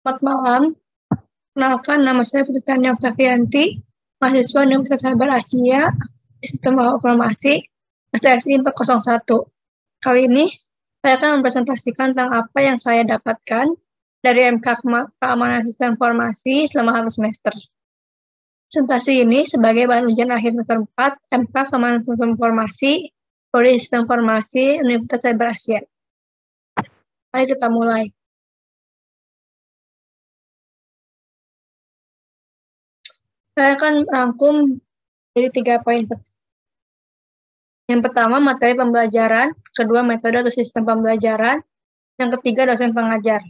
Selamat malam. Kenalkan, nama saya Putri Tania Oktavianti, mahasiswa Universitas Sabar Asia, Sistem Informasi, STSI 401. Kali ini, saya akan mempresentasikan tentang apa yang saya dapatkan dari MK Keamanan Sistem Informasi selama 1 semester. Presentasi ini sebagai bahan ujian akhir semester 4 MK Keamanan Sistem Informasi, Prodi Sistem Informasi Universitas Sabar Asia. Mari kita mulai. Saya akan rangkum jadi 3 poin. Yang pertama, materi pembelajaran. Kedua, metode atau sistem pembelajaran. Yang ketiga, dosen pengajar.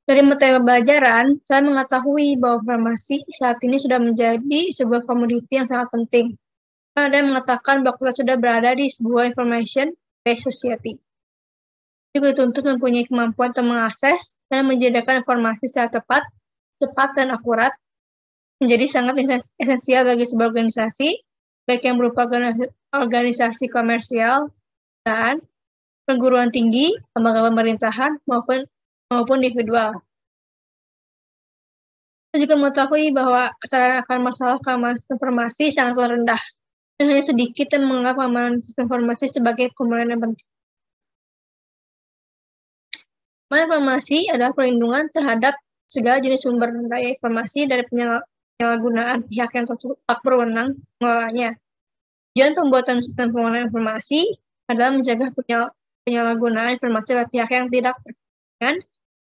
Dari materi pembelajaran, saya mengetahui bahwa informasi saat ini sudah menjadi sebuah komoditi yang sangat penting. Ada yang mengatakan bahwa kita sudah berada di sebuah information-based society. Juga dituntut mempunyai kemampuan untuk mengakses dan menyediakan informasi secara cepat dan akurat, menjadi sangat esensial bagi sebuah organisasi, baik yang berupa organisasi komersial, dan perguruan tinggi, lembaga pemerintahan, maupun individual. Kita juga mengetahui bahwa kesadaran akan masalah keamanan sistem informasi sangat rendah, dan hanya sedikit yang menganggap keamanan sistem informasi sebagai komponen yang penting. Keamanan informasi adalah perlindungan terhadap segala jenis sumber daya informasi dari penyalahgunaan pihak yang tak berwenang mengelolanya. Tujuan pembuatan sistem pengelolaan informasi adalah mencegah penyalahgunaan informasi oleh pihak yang tidak berkepentingan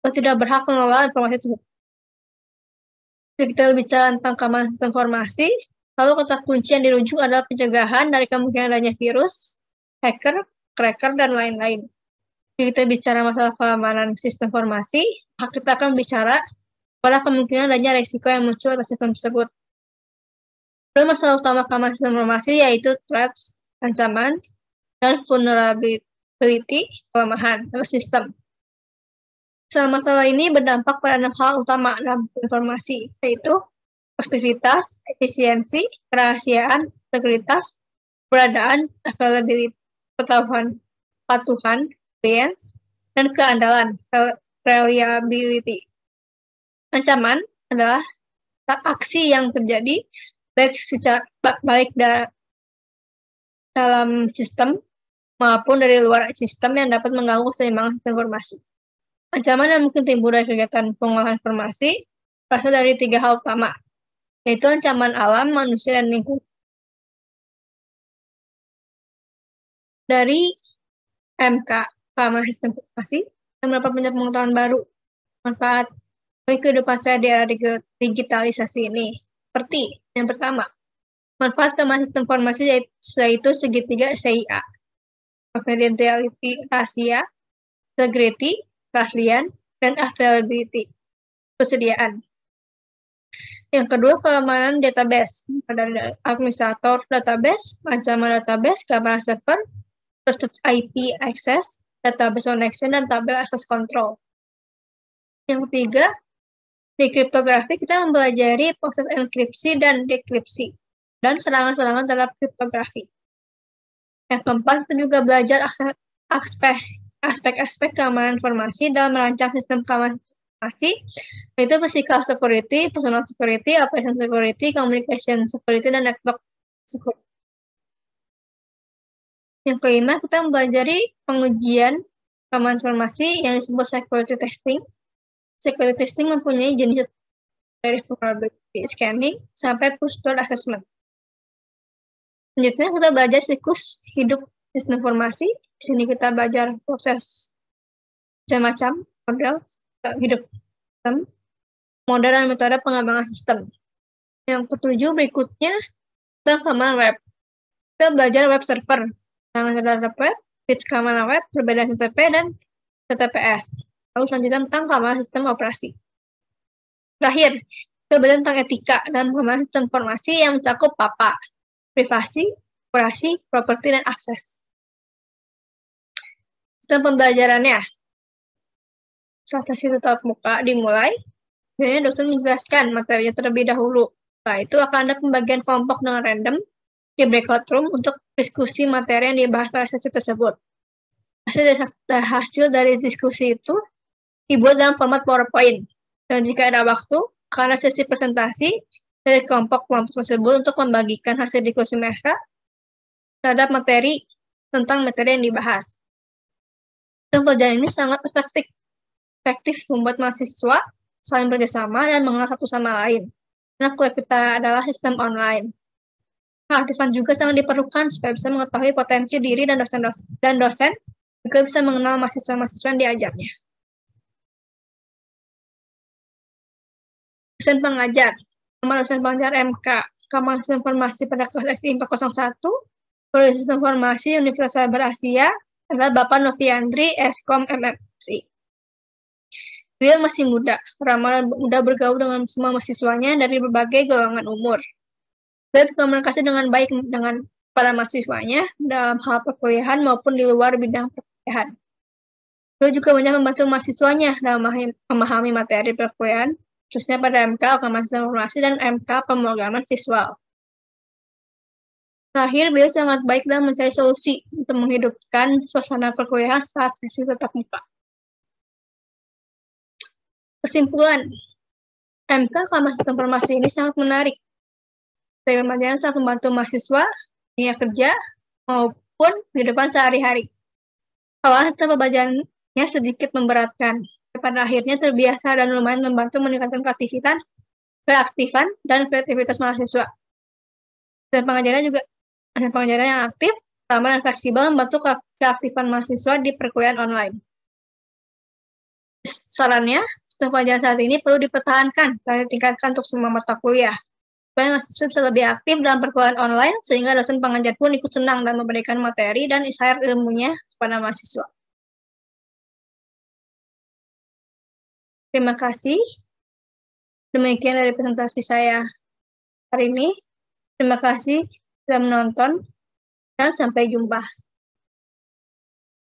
atau tidak berhak mengelola informasi tersebut. Jika kita berbicara tentang keamanan sistem informasi, lalu kata kunci yang dirujuk adalah pencegahan dari kemungkinan adanya virus, hacker, cracker, dan lain-lain. Jika kita bicara masalah keamanan sistem informasi, kita akan bicara pada kemungkinan adanya risiko yang muncul atas sistem tersebut. Dua masalah utama keamanan sistem informasi yaitu threats, ancaman, dan vulnerability, kelemahan dalam sistem. Masalah ini berdampak pada 6 hal utama dalam informasi, yaitu aktivitas, efisiensi, kerahasiaan, integritas, keberadaan, availability, kepatuhan, reliance, dan keandalan, reliability. Ancaman adalah aksi yang terjadi baik dalam sistem maupun dari luar sistem yang dapat mengganggu keseimbangan sistem informasi. Ancaman yang mungkin timbul dari kegiatan pengolahan informasi berasal dari 3 hal utama, yaitu ancaman alam, manusia, dan lingkungan. Dari MK Keamanan Sistem Informasi, dan mendapat banyak pengetahuan baru, manfaat bagi kehidupan saya di era digitalisasi ini. Seperti yang pertama, manfaat keamanan sistem informasi yaitu segitiga CIA, confidentiality, rahasia, integrity, keaslian, dan availability, kesediaan. Yang kedua, keamanan database, dari administrator database, ancaman database, keamanan server, trusted IP access, database connection, dan tabel access control. Yang ketiga, di kriptografi kita mempelajari proses enkripsi dan dekripsi, dan serangan-serangan terhadap kriptografi. Yang keempat, kita juga belajar aspek-aspek keamanan informasi dalam merancang sistem keamanan informasi, yaitu physical security, personal security, operation security, communication security, dan network security. Yang kelima, kita mempelajari pengujian keamanan informasi yang disebut security testing. Security testing mempunyai jenis dari vulnerability scanning sampai post-store assessment. Selanjutnya kita belajar siklus hidup sistem informasi. Di sini kita belajar proses macam-macam model hidup sistem, model dan metode pengembangan sistem. Yang ketujuh berikutnya tentang keamanan web. Kita belajar web server, tentang web, tips keamanan web, perbedaan HTTP dan HTTPS. Lalu selanjutnya tentang keamanan sistem operasi. Terakhir, kita belajar tentang etika dan keamanan sistem informasi yang mencakup PAPA, privasi, operasi, properti, dan akses. Sistem pembelajarannya. Saat sesi tatap muka dimulai, biasanya dosen menjelaskan materinya terlebih dahulu. Setelah itu akan ada pembagian kelompok dengan random di breakout room untuk diskusi materi yang dibahas pada sesi tersebut. Hasil dari diskusi itu dibuat dalam format PowerPoint. Dan jika ada waktu, akan ada sesi presentasi dari kelompok-kelompok tersebut untuk membagikan hasil diskusi mereka terhadap materi tentang materi yang dibahas. Dan pelajaran ini sangat efektif membuat mahasiswa saling bekerjasama dan mengenal satu sama lain. Karena kuliah kita adalah sistem online. Keaktifan juga sangat diperlukan supaya bisa mengetahui potensi diri dan dosen juga bisa mengenal mahasiswa-mahasiswa yang diajarnya. Dosen pengajar. Nama dosen pengajar MK, Kamar Sistem Informasi pada kelas SI 401, Prodi Sistem Informasi Universitas Sabar Asia adalah Bapak Noviandri, Eskom MMSI. Dia masih muda, ramah dan mudah bergaul dengan semua mahasiswanya dari berbagai golongan umur. Dia berkomunikasi dengan baik dengan para mahasiswanya dalam hal perkuliahan maupun di luar bidang perkuliahan. Dia juga banyak membantu mahasiswanya dalam memahami materi perkuliahan, khususnya pada MK Otomatis Informasi dan MK Pemrograman Visual. Terakhir, beliau sangat baik dalam mencari solusi untuk menghidupkan suasana perkuliahan saat sesi tatap muka. Kesimpulan, MK Kamar Sistem Informasi ini sangat menarik. Dari pembelajaran sangat membantu mahasiswa, dunia kerja, maupun kehidupan sehari-hari. Awalnya pembelajarannya sedikit memberatkan, pada akhirnya terbiasa dan lumayan membantu meningkatkan keaktifan dan kreativitas mahasiswa. Dan pengajaran yang aktif, ramah dan fleksibel membantu keaktifan mahasiswa di perkuliahan online. Sarannya, sistem pelajaran saat ini perlu dipertahankan dan ditingkatkan untuk semua mata kuliah, supaya mahasiswa bisa lebih aktif dalam perkuliahan online, sehingga dosen pengajar pun ikut senang dalam memberikan materi dan insight ilmunya kepada mahasiswa. Terima kasih. Demikian dari presentasi saya hari ini. Terima kasih sudah menonton, dan sampai jumpa.